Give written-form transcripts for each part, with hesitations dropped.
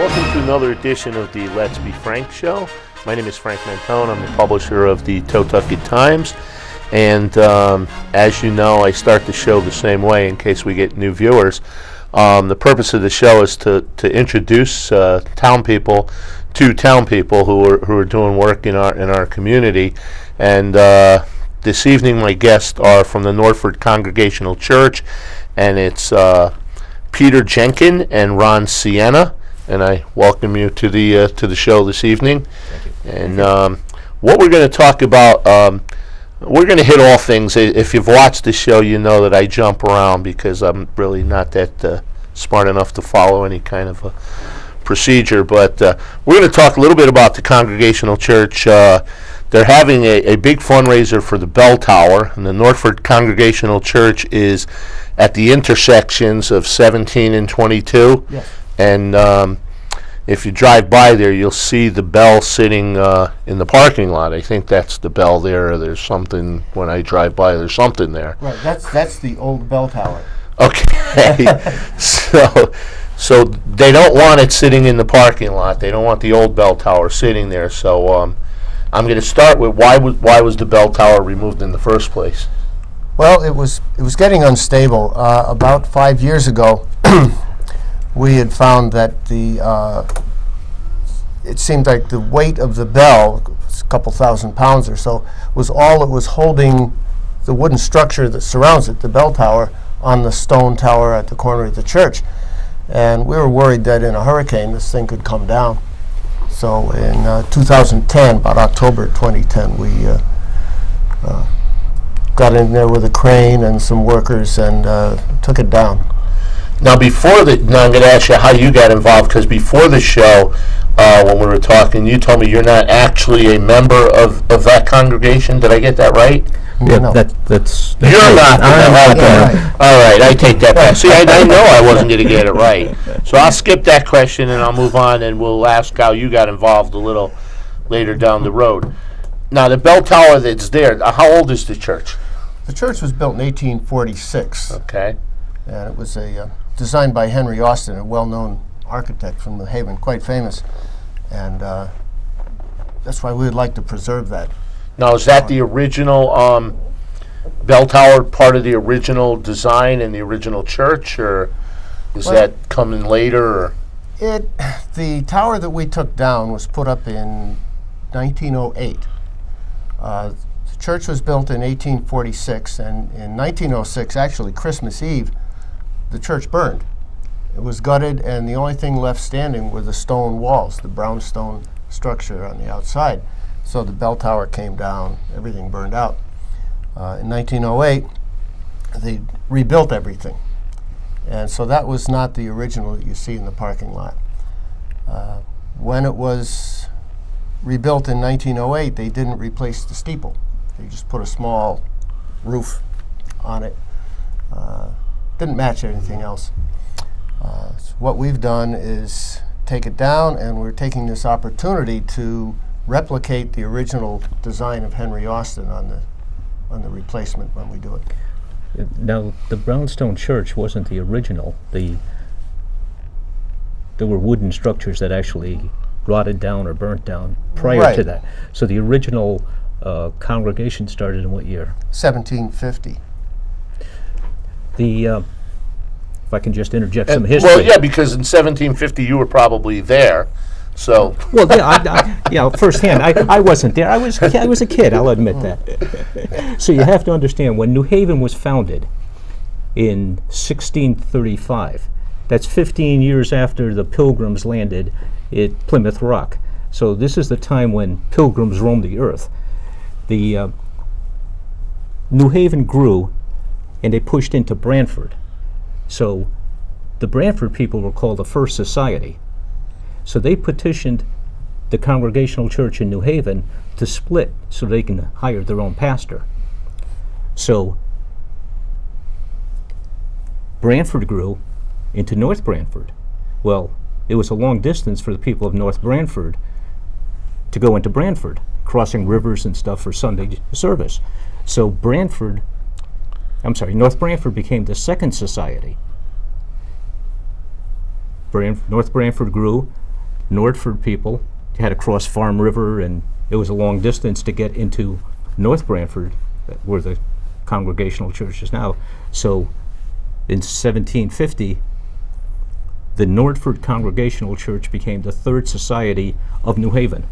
Welcome to another edition of the Let's Be Frank show. My name is Frank Mentone. I'm the publisher of the Totoket Times. And as you know, I start the show the same way in case we get new viewers. The purpose of the show is to introduce town people to town people who are doing work in our community. And this evening my guests are from the Northford Congregational Church, and it's Peter Jenkin and Ron Sienna. And I welcome you to the show this evening. Thank you. And what we're going to talk about, we're going to hit all things. If you've watched the show, you know that I jump around because I'm really not that smart enough to follow any kind of a procedure. But we're going to talk a little bit about the Congregational Church. They're having a big fundraiser for the bell tower, and the Northford Congregational Church is at the intersections of 17 and 22. Yes. And if you drive by there, you'll see the bell sitting in the parking lot. I think that's the bell there. There's something, when I drive by, there's something there. Right, that's the old bell tower. Okay. So they don't want it sitting in the parking lot. They don't want the old bell tower sitting there. So I'm going to start with why was the bell tower removed in the first place? Well, it was getting unstable. About 5 years ago, we had found that it seemed like the weight of the bell, a couple thousand pounds or so, was all it was holding the wooden structure that surrounds it, the bell tower, on the stone tower at the corner of the church. And we were worried that in a hurricane this thing could come down. So in 2010, about October 2010, we got in there with a crane and some workers and took it down. Now, I'm going to ask you how you got involved, because before the show, when we were talking, you told me you're not actually a member of that congregation. Did I get that right? Yeah, No. that's You're not. Right. All right, I take that back. See, I know I wasn't going to get it right. So I'll skip that question and I'll move on, and we'll ask how you got involved a little later down the road. Now, the bell tower that's there, how old is the church? The church was built in 1846. Okay. And it was designed by Henry Austin, a well-known architect from New Haven, quite famous. And that's why we would like to preserve that. Now, is that the original bell tower, part of the original design in the original church, or is that coming later? Or? The tower that we took down was put up in 1908. The church was built in 1846, and in 1906, actually Christmas Eve, the church burned. It was gutted, and the only thing left standing were the stone walls, the brownstone structure on the outside. So the bell tower came down, everything burned out. In 1908, they rebuilt everything. And so that was not the original that you see in the parking lot. When it was rebuilt in 1908, they didn't replace the steeple. They just put a small roof on it. Didn't match anything else. So what we've done is take it down, and we're taking this opportunity to replicate the original design of Henry Austin on the replacement when we do it. Now, the brownstone church wasn't the original. There were wooden structures that actually rotted down or burnt down prior to that. So the original congregation started in what year? 1750. If I can just interject some history. Well, yeah, because in 1750 you were probably there. So. Well, yeah, firsthand. I wasn't there. I was a kid. I'll admit that. So you have to understand, when New Haven was founded in 1635, that's 15 years after the Pilgrims landed at Plymouth Rock. So this is the time when pilgrims roamed the earth. The New Haven grew, and they pushed into Brantford. So the Brantford people were called the First Society. So they petitioned the Congregational Church in New Haven to split so they can hire their own pastor. So Brantford grew into North Brantford. Well, it was a long distance for the people of North Brantford to go into Brantford, crossing rivers and stuff for Sunday service. So North Brantford became the second society. North Brantford grew. Northford people had to cross Farm River, and it was a long distance to get into North Branford, where the Congregational Church is now. So in 1750, the Northford Congregational Church became the third society of New Haven.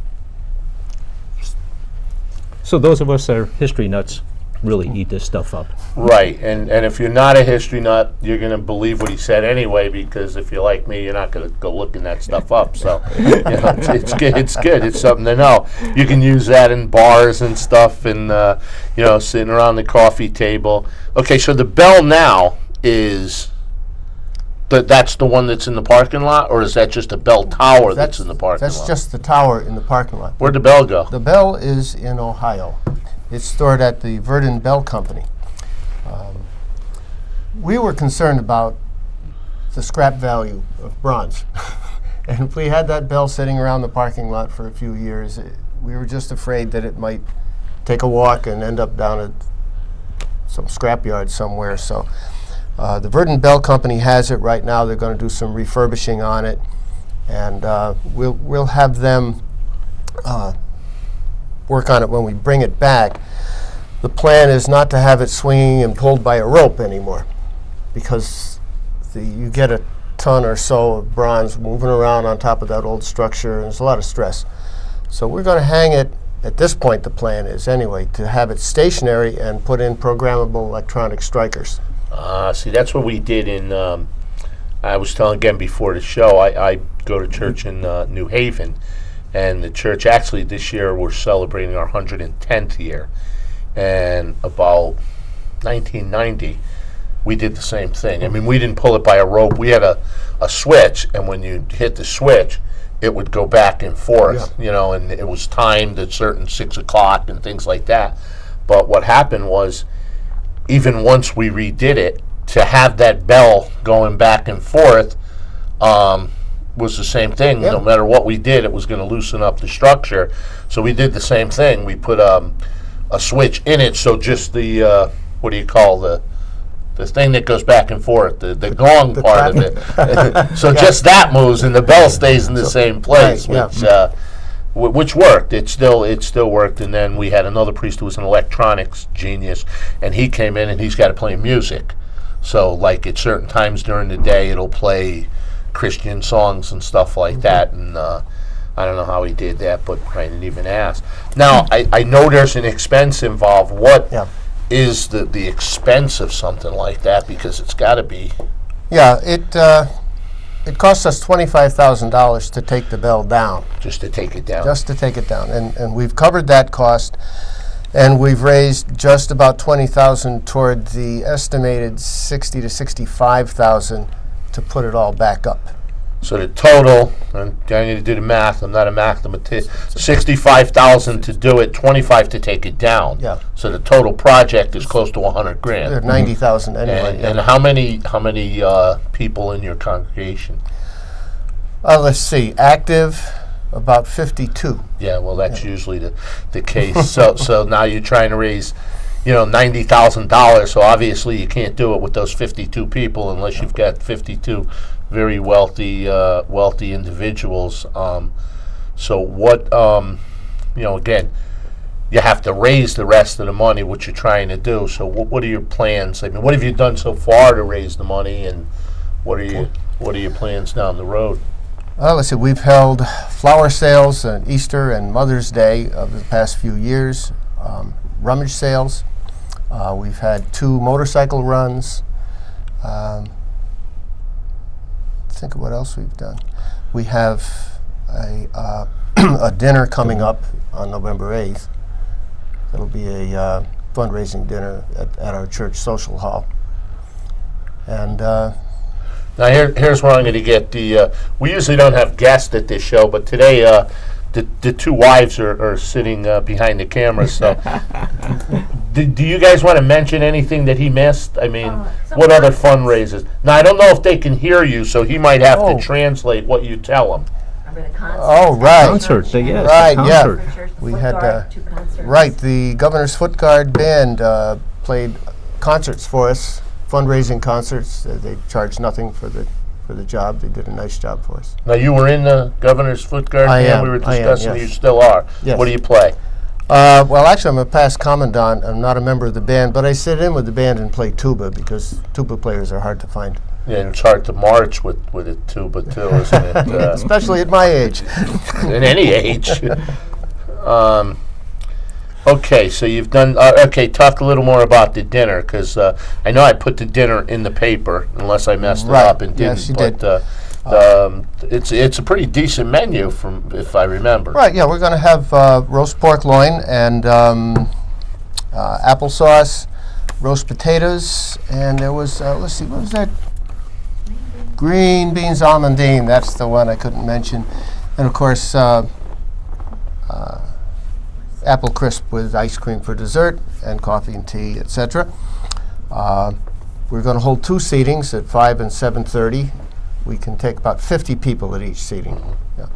So those of us that are history nuts really eat this stuff up. Right, and if you're not a history nut, you're going to believe what he said anyway, because if you're like me, you're not going to go looking that stuff up. So it's good. It's good. It's something to know. You can use that in bars and stuff, and sitting around the coffee table. Okay, so the bell now is that's the one that's in the parking lot, or is that just a bell tower that's in the parking lot? That's just the tower in the parking lot. Where'd the bell go? The bell is in Ohio. It's stored at the Verdon Bell Company. We were concerned about the scrap value of bronze. And if we had that bell sitting around the parking lot for a few years, we were just afraid that it might take a walk and end up down at some scrapyard somewhere. So the Verdon Bell Company has it right now. They're going to do some refurbishing on it. And we'll have them work on it when we bring it back. The plan is not to have it swinging and pulled by a rope anymore, because you get a ton or so of bronze moving around on top of that old structure, and there's a lot of stress. So we're going to hang it, at this point the plan is anyway, to have it stationary and put in programmable electronic strikers. See, that's what we did in, I was telling again before the show, I go to church in New Haven, and the church actually this year we're celebrating our 110th year. And about 1990, we did the same thing. I mean, we didn't pull it by a rope. We had a switch, and when you hit the switch, it would go back and forth, and it was timed at certain 6 o'clock and things like that. But what happened was, even once we redid it, to have that bell going back and forth was the same thing. No matter what we did, it was going to loosen up the structure. So we did the same thing. We put a switch in it, so just the what do you call the thing that goes back and forth, the gong part of it. So just that moves, and the bell stays in the same place, which worked. It still worked. And then we had another priest who was an electronics genius, and he came in and he's got to play music. So like at certain times during the day, it'll play Christian songs and stuff like that, and I don't know how he did that, but I didn't even ask. Now, I know there's an expense involved. What is the expense of something like that? Because it's got to be. Yeah, it costs us $25,000 to take the bell down. Just to take it down. Just to take it down, and we've covered that cost, and we've raised just about $20,000 toward the estimated $60,000 to $65,000 to put it all back up. So the total, and I need to do the math, I'm not a mathematician, $65,000 to do it, $25,000 to take it down. Yeah. So the total project is close to $100,000. $90,000 anyway. And how many people in your congregation? Let's see, active, about 52. Yeah, well, that's usually the case. So now you're trying to raise, $90,000. So obviously you can't do it with those 52 people unless you've got 52 very wealthy individuals. So what, again, you have to raise the rest of the money, what you're trying to do. So what are your plans? I mean, what have you done so far to raise the money, and what are your plans down the road? Let's see, we've held flower sales on Easter and Mother's Day of the past few years, rummage sales. We've had 2 motorcycle runs. Think of what else we've done. We have a dinner coming up on November 8th. It'll be a fundraising dinner at our church social hall. And now here's where I'm going to get the. We usually don't have guests at this show, but today the 2 wives are sitting behind the camera. So, do you guys want to mention anything that he missed? I mean, what other fundraisers? Now, I don't know if they can hear you, so he might have to translate what you tell them. Oh, right. Concert, yes. Right, concert. yeah. We had, right, the Governor's Foot Guard Band played concerts for us, fundraising concerts. They charge nothing for the for the job. They did a nice job for us. Now, you were in the Governor's Foot Guard I band am, we were I am, discussing. yes. You still are. Yes. What do you play? Well, actually, I'm a past commandant. I'm not a member of the band, but I sit in with the band and play tuba because tuba players are hard to find. Yeah, and it's hard to march with a tuba too, isn't it? Especially at my age. At any age. Okay, so you've done. Okay, talk a little more about the dinner, because I know I put the dinner in the paper, unless I messed it Right. up and didn't. Yes, you but, did. It's a pretty decent menu, from if I remember. Right, yeah, we're going to have roast pork loin and applesauce, roast potatoes, and there was, let's see, what was that? Green beans almondine, that's the one I couldn't mention. And of course, apple crisp with ice cream for dessert, and coffee and tea, etc. We're going to hold 2 seatings at 5 and 7:30. We can take about 50 people at each seating. Yeah.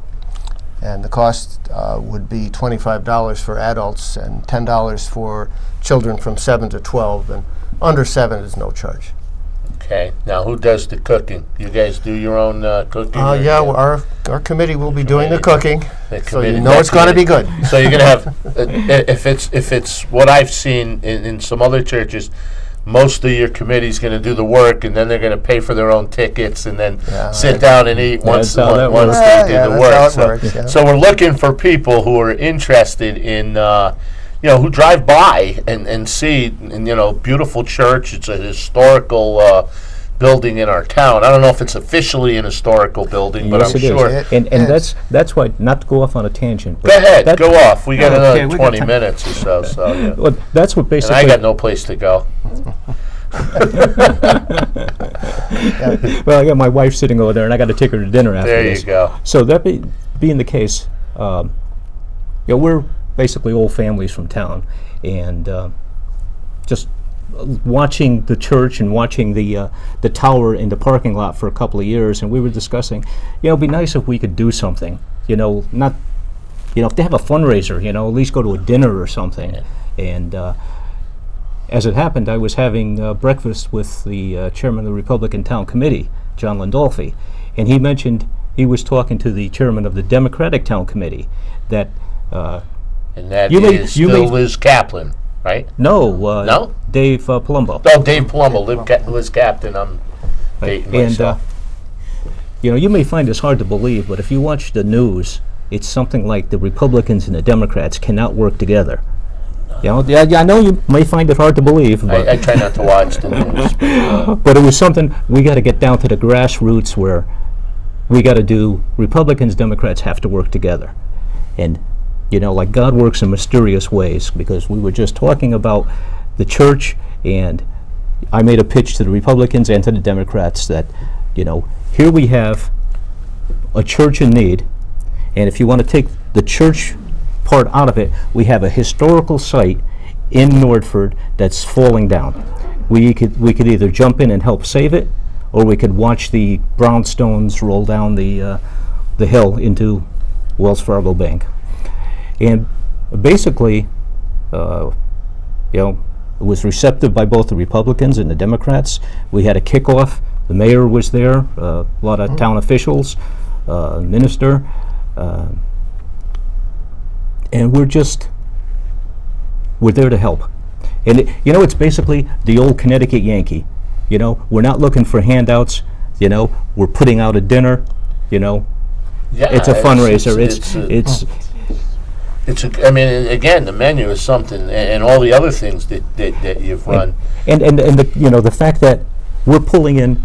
And the cost would be $25 for adults and $10 for children from 7 to 12, and under 7 is no charge. Okay. Now, who does the cooking? You guys do your own cooking? or Yeah, you- our committee will be doing the cooking, the so you committee- know that it's going to be committee. good. So you're going to have, if it's what I've seen in some other churches, most of your committee's going to do the work, and then they're going to pay for their own tickets, and then sit down and eat once That's how that once works. they do Yeah, the that's how work. it works, yeah. So we're looking for people who are interested in, who drive by and see, beautiful church. It's a historical building in our town. I don't know if it's officially an historical building, but Yes, I'm it is. sure. And Yes. that's why, not to go off on a tangent. But Go ahead, that- go off. We got Oh, okay, another we got 20 time. minutes or so. So yeah. Well, that's what And basically. I got no place to go. Well, I got my wife sitting over there, and I got to take her to dinner after There this. you go. So that being the case, we're basically old families from town, and just watching the church and watching the tower in the parking lot for a couple of years, and we were discussing, it'd be nice if we could do something. Not, if they have a fundraiser, at least go to a dinner or something. And as it happened, I was having breakfast with the chairman of the Republican Town Committee, John Landolfi, and he mentioned he was talking to the chairman of the Democratic Town Committee that And that You may- is you still may- Liz Kaplan, right? no, Dave Palumbo. Oh, Dave Palumbo, Liz Kaplan. I'm dating And myself. you may find this hard to believe, but if you watch the news, it's something like the Republicans and the Democrats cannot work together. I know you may find it hard to believe, but I try not to watch the news. but it was something we got to get down to the grassroots where we got to do. Republicans, Democrats have to work together, and like God works in mysterious ways, because we were just talking about the church, and I made a pitch to the Republicans and to the Democrats that here we have a church in need, and if you want to take the church part out of it, we have a historical site in Northford that's falling down. We could either jump in and help save it, or we could watch the brownstones roll down the hill into Wells Fargo Bank. And basically, it was receptive by both the Republicans and the Democrats. We had a kickoff. The mayor was there, a lot of town officials, minister, and we're there to help. And it's basically the old Connecticut Yankee. We're not looking for handouts. We're putting out a dinner. Yeah, It's a fundraiser. I mean, again, the menu is something, and all the other things that you've run. And the fact that we're pulling in,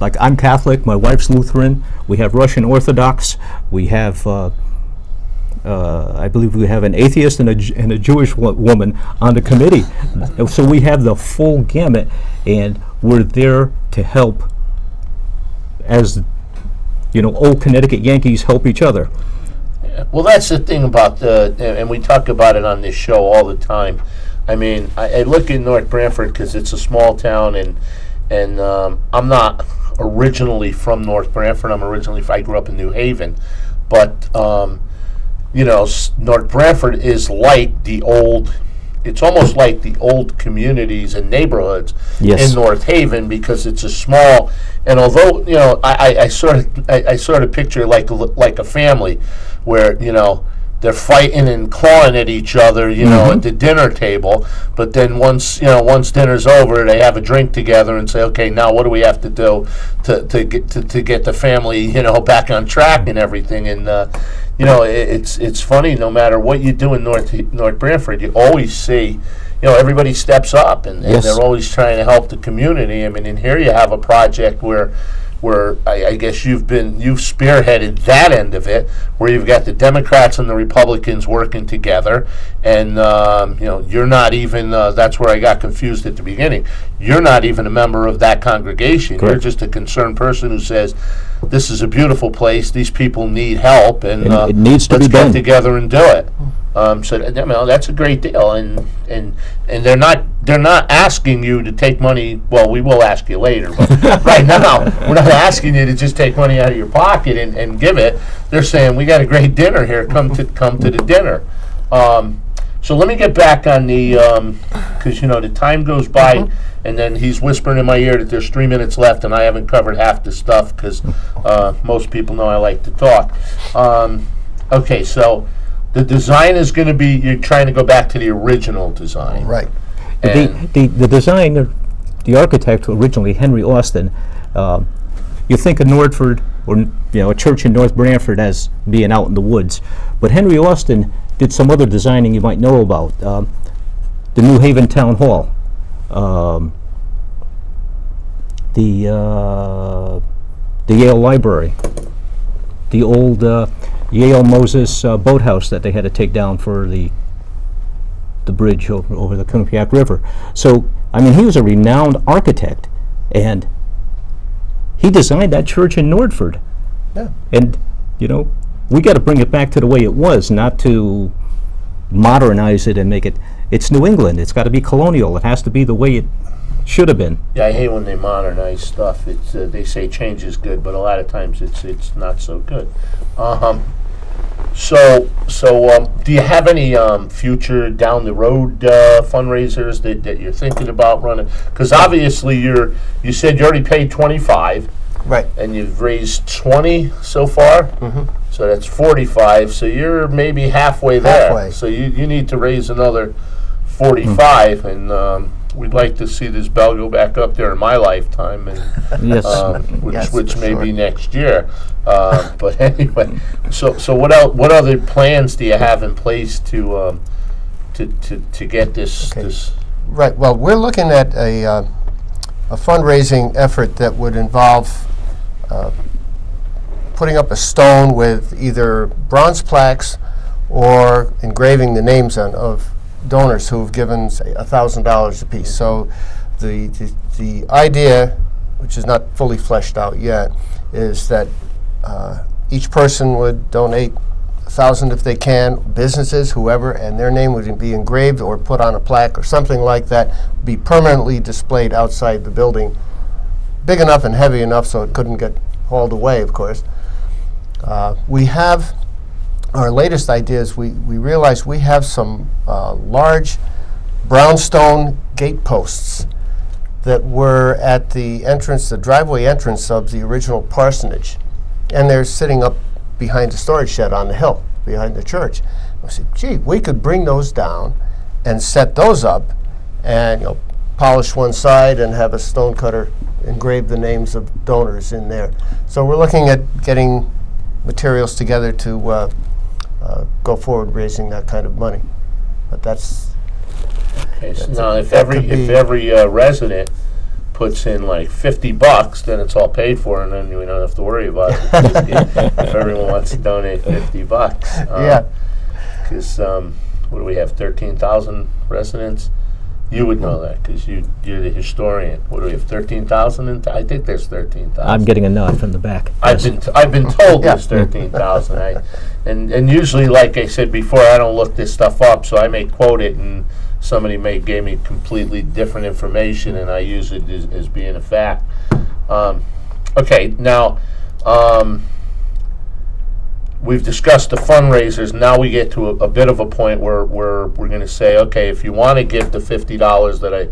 like I'm Catholic, my wife's Lutheran, we have Russian Orthodox, we have, I believe we have an atheist and a Jewish woman on the committee. So we have the full gamut, and we're there to help as old Connecticut Yankees help each other. Well, that's the thing about and we talk about it on this show all the time. I mean, I look in North Branford because it's a small town, and I'm not originally from North Branford. I grew up in New Haven, but North Branford is like the old it's almost like the old communities and neighborhoods Yes. in North Haven, because it's a small, and although, I sort of picture like a family where, they're fighting and clawing at each other, at the dinner table. But then once dinner's over, they have a drink together and say, okay, now what do we have to do to get the family, back on track and everything. And it's funny. No matter what you do in North Branford, you always see, everybody steps up and Yes. they're always trying to help the community. I mean, and here you have a project where I guess you've spearheaded that end of it, where you've got the Democrats and the Republicans working together, and you're not even. That's where I got confused at the beginning. You're not even a member of that congregation. Correct. You're just a concerned person who says, "This is a beautiful place. These people need help, and it needs to let's be get done." together and do it." So that's a great deal, and they're not asking you to take money. Well, we will ask you later, but right now we're not asking you to just take money out of your pocket and give it. They're saying, we got a great dinner here. Come to the dinner. So let me get back on the because the time goes by, and then he's whispering in my ear that there's 3 minutes left, and I haven't covered half the stuff because most people know I like to talk. Okay, so. The design is going to be, you're trying to go back to the original design. Right. The designer, the architect originally, Henry Austin, you think of Northford or a church in North Branford as being out in the woods, but Henry Austin did some other designing you might know about. The New Haven Town Hall, the Yale Library, the old Yale Moses boathouse that they had to take down for the bridge over the Quinnipiac River. So, I mean, he was a renowned architect, and he designed that church in Northford. Yeah. And, we got to bring it back to the way it was, not to modernize it and make it. It's New England. It's got to be colonial. It has to be the way it should have been. Yeah, I hate when they modernize stuff. It's they say change is good, but a lot of times it's not so good. So do you have any future down the road fundraisers that you're thinking about running? Because obviously you said you already paid 25, Right. and you've raised 20 so far. So that's 45. So you're maybe halfway there. Halfway. So you need to raise another 45, and we'd like to see this bell go back up there in my lifetime, and Yes. which for may sure. be next year. But anyway, so what other plans do you have in place to get this? Okay. This Right. Well, we're looking at a fundraising effort that would involve putting up a stone with either bronze plaques or engraving the names of donors who have given, say, $1,000 apiece. So the idea, which is not fully fleshed out yet, is that each person would donate $1,000 if they can, businesses, whoever, and their name would be engraved or put on a plaque or something like that, be permanently displayed outside the building, big enough and heavy enough so it couldn't get hauled away, of course. We have our latest idea is we realize we have some large brownstone gate posts that were at the entrance, the driveway entrance of the original parsonage. And they're sitting up behind the storage shed on the hill, behind the church. I said, gee, we could bring those down and set those up and polish one side and have a stone cutter engrave the names of donors in there. So we're looking at getting materials together to go forward raising that kind of money. But that's... okay, so now if every resident puts in like $50, then it's all paid for, and then we don't have to worry about it. If everyone wants to donate $50, yeah. Because what do we have? 13,000 residents. You would know that because you're the historian. What do we have? 13,000? I think there's 13,000. I'm getting a nod from the back. I've been told there's 13,000. And usually, like I said before, I don't look this stuff up, so I may quote it, and somebody may give me completely different information, and I use it as being a fact. Okay, now we've discussed the fundraisers. Now we get to a bit of a point where we're going to say, okay, if you want to give the $50 that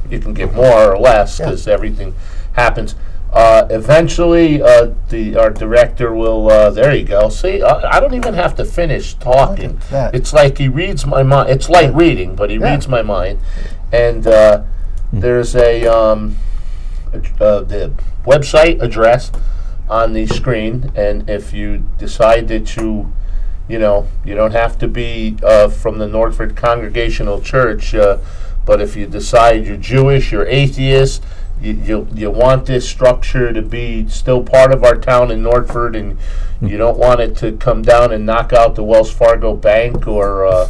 you can give more or less because everything happens. Eventually, our director will. There you go. See, I don't even have to finish talking. It's like he reads my mind. It's light reading, but he reads my mind. And there's the website address on the screen, and if you decide that you don't have to be from the Northford Congregational Church, but if you decide you're Jewish, you're atheist, you want this structure to be still part of our town in Northford, and you don't want it to come down and knock out the Wells Fargo Bank or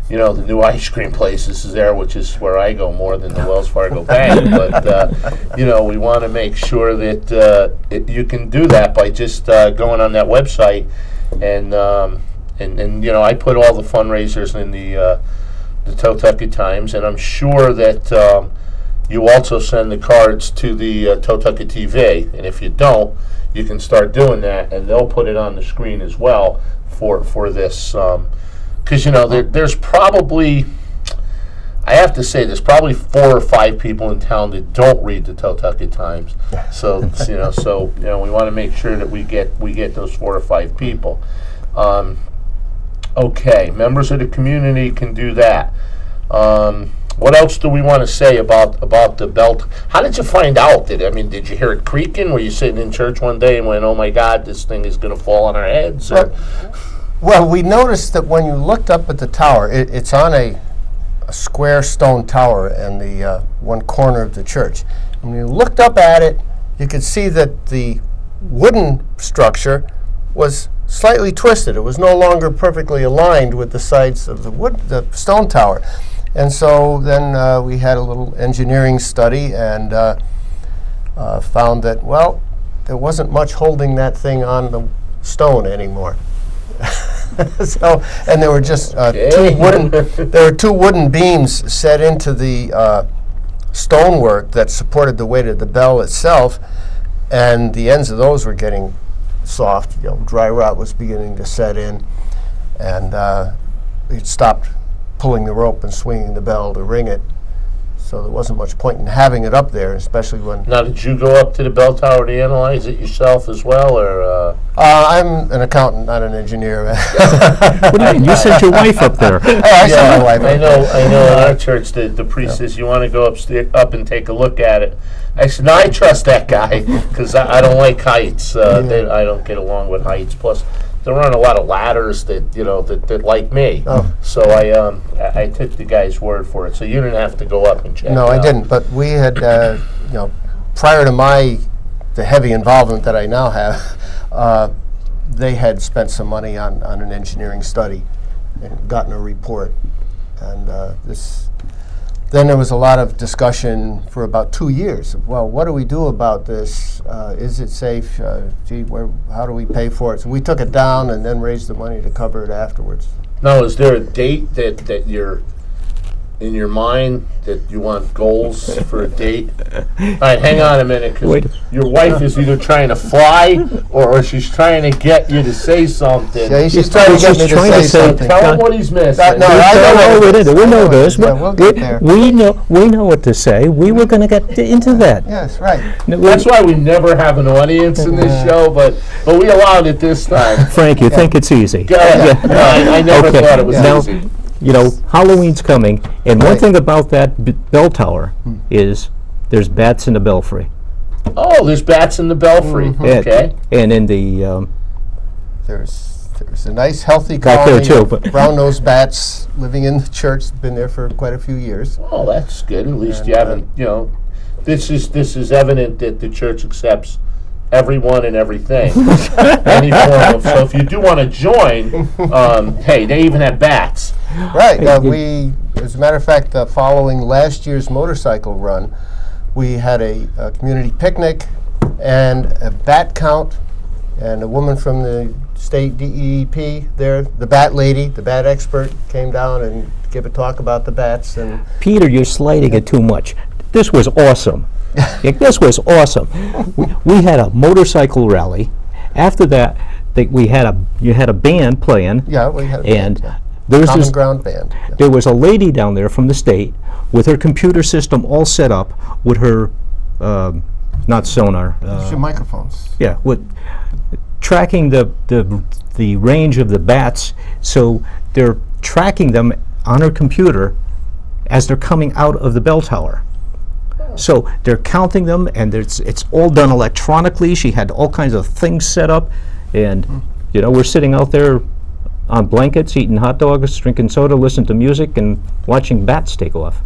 the new ice cream place is there, which is where I go more than the Wells Fargo Bank. But we want to make sure that you can do that by just going on that website, and I put all the fundraisers in the Totoket Times, and I'm sure that you also send the cards to the Totoket TV, and if you don't, you can start doing that, and they'll put it on the screen as well for this. Because there's probably, I have to say, there's probably 4 or 5 people in town that don't read the Totoket Times. So we want to make sure that we get those 4 or 5 people. Okay, members of the community can do that. What else do we want to say about the belt? How did you find out that? I mean, did you hear it creaking? Were you sitting in church one day and went, "Oh my God, this thing is going to fall on our heads"? Well, we noticed that when you looked up at the tower, it's on a square stone tower in the one corner of the church. When you looked up at it, you could see that the wooden structure was slightly twisted. It was no longer perfectly aligned with the sides of the stone tower. And so then we had a little engineering study and found that, well, there wasn't much holding that thing on the stone anymore. And there were just two wooden beams set into the stonework that supported the weight of the bell itself, and the ends of those were getting soft. Dry rot was beginning to set in, and it stopped pulling the rope and swinging the bell to ring it. So there wasn't much point in having it up there, especially when... Now, did you go up to the bell tower to analyze it yourself as well, or...? I'm an accountant, not an engineer. What do you mean? You sent your wife up there. I sent my wife. I know. In our church, the priest says, "You want to go up and take a look at it?" I said, "No, I trust that guy because I don't like heights. I don't get along with heights. Plus, there aren't a lot of ladders that like me. Oh. So I took the guy's word for it. So you didn't have to go up and check. No, I didn't. But we had, prior to the heavy involvement that I now have, they had spent some money on an engineering study and gotten a report. And then there was a lot of discussion for about 2 years of, well, what do we do about this? Is it safe? How do we pay for it? So we took it down and then raised the money to cover it afterwards. Now, is there a date that you're in your mind that you want goals for a date? All right, hang on a minute, because your wife is either trying to fly or she's trying to get you to say something. Yeah, she's trying to get me to say something. Tell him what he's missing. We know this. We'll get there. We know what to say. We were going to get into that. Yes, right. That's why we never have an audience in this show, but we allowed it this time. Frank, you think it's easy? Go ahead. No, I never thought it was easy. Halloween's coming, and one thing about that bell tower is there's bats in the belfry. Oh, there's bats in the belfry. Mm-hmm. Okay. And in the there's a nice healthy colony of brown-nosed bats living in the church. Been there for quite a few years. Oh, that's good. At least you haven't. This is evident that the church accepts everyone and everything. Any form of, so if you do want to join, hey, they even have bats. Right. We, as a matter of fact, following last year's motorcycle run, we had a community picnic and a bat count, and a woman from the state DEP there, the bat lady, the bat expert, came down and gave a talk about the bats. And Peter, you're slighting it too much. This was awesome. This was awesome. We had a motorcycle rally. After that, you had a band playing. Yeah, we had a And band, yeah. there was Common this, Ground Band. Yeah. there was a lady down there from the state with her computer system all set up with her, not sonar. It's your microphones. Yeah, with tracking the range of the bats, so they're tracking them on her computer as they're coming out of the bell tower. So they're counting them, and it's all done electronically. She had all kinds of things set up, and you know, we're sitting out there on blankets, eating hot dogs, drinking soda, listening to music, and watching bats take off.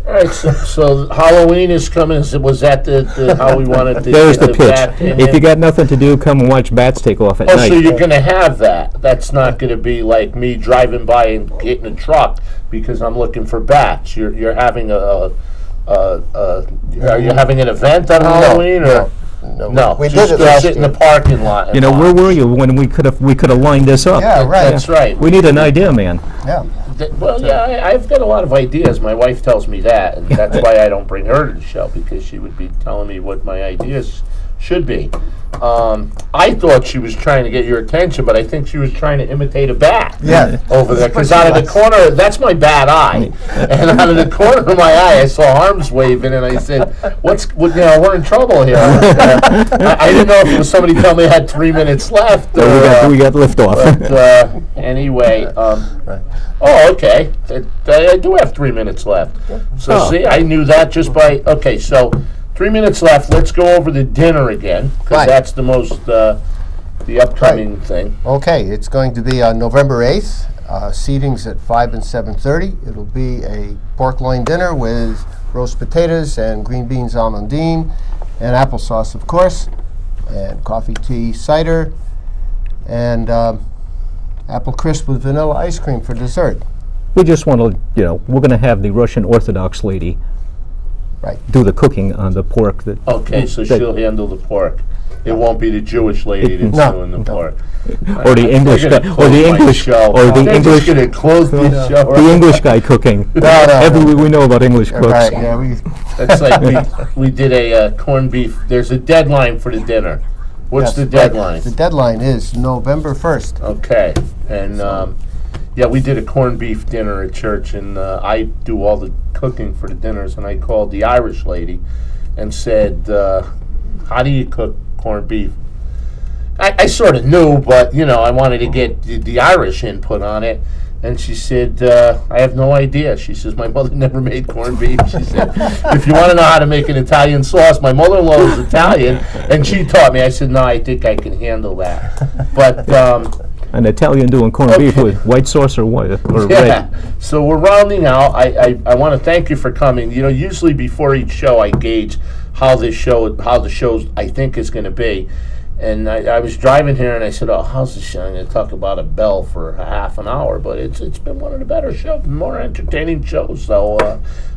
All right, so Halloween is coming. Was that the how we wanted to There's get the bat pitch. in If there? you got nothing to do, come and watch bats take off at Oh, night. so you're going to have that. That's not going to be like me driving by and getting a truck because I'm looking for bats. You're having are you having an event on Halloween or no? We Just did it go last sit in year. the parking lot. and You know, where watch. were you when we could have lined this up? Yeah, right. That's right. We need an idea, man. Yeah. Well, yeah, I've got a lot of ideas. My wife tells me that, and that's why I don't bring her to the show, because she would be telling me what my ideas should be. I thought she was trying to get your attention, but I think she was trying to imitate a bat. Yeah. Over there, because out of the corner, that's my bad eye, and out of the corner of my eye, I saw arms waving, and I said, we're in trouble here." I didn't know if it was somebody telling me I had 3 minutes left. Or, We got liftoff. but anyway, oh, okay. I do have 3 minutes left. So Oh. see, I knew that just by. Okay, so 3 minutes left. Let's go over the dinner again, because Right. that's the most the upcoming thing. Okay, it's going to be on November 8th. Seating's at 5 and 7:30. It'll be a pork loin dinner with roast potatoes and green beans almondine and applesauce, of course, and coffee, tea, cider, and apple crisp with vanilla ice cream for dessert. We just want to, we're going to have the Russian Orthodox lady Right. do the cooking on the pork. Okay, so that- she'll handle the pork. It won't be the Jewish lady that's No, doing the no. pork. Or the English They're guy, gonna or close the my English, show. or the They're English, just going to close the show. the English guy cooking. No. We know about English cooks. Right, yeah, we, That's like we did a corned beef. There's a deadline for the dinner. What's yes, the right. deadline? The deadline is November 1st. Okay, and yeah, we did a corned beef dinner at church, and I do all the cooking for the dinners, and I called the Irish lady and said, how do you cook corned beef? I sort of knew, but, I wanted to get the Irish input on it, and she said, I have no idea. She says, my mother never made corned beef. She said, if you want to know how to make an Italian sauce, my mother-in-law is Italian, and she taught me. I said, no, I think I can handle that. But An Italian doing corned beef with white sauce or what, or yeah, red. so we're rounding out. I want to thank you for coming. Usually before each show, I gauge how the show I think is going to be. And I was driving here and I said, "Oh, how's the show?" I'm going to talk about a bell for a half an hour, but it's been one of the better shows, more entertaining shows. So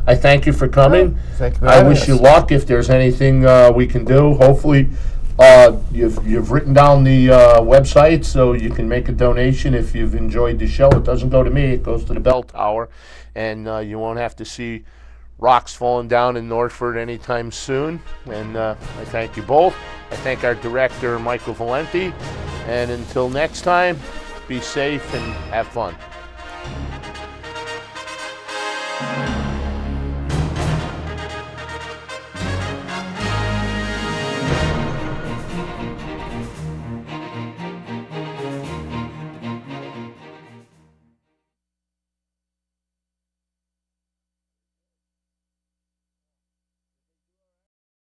I thank you for coming. Thank you for I having wish us. you luck. If there's anything we can do, hopefully. You've written down the website so you can make a donation if you've enjoyed the show. It doesn't go to me, it goes to the bell tower, and you won't have to see rocks falling down in Northford anytime soon. And I thank you both. I thank our director, Michael Valenti, and until next time, be safe and have fun.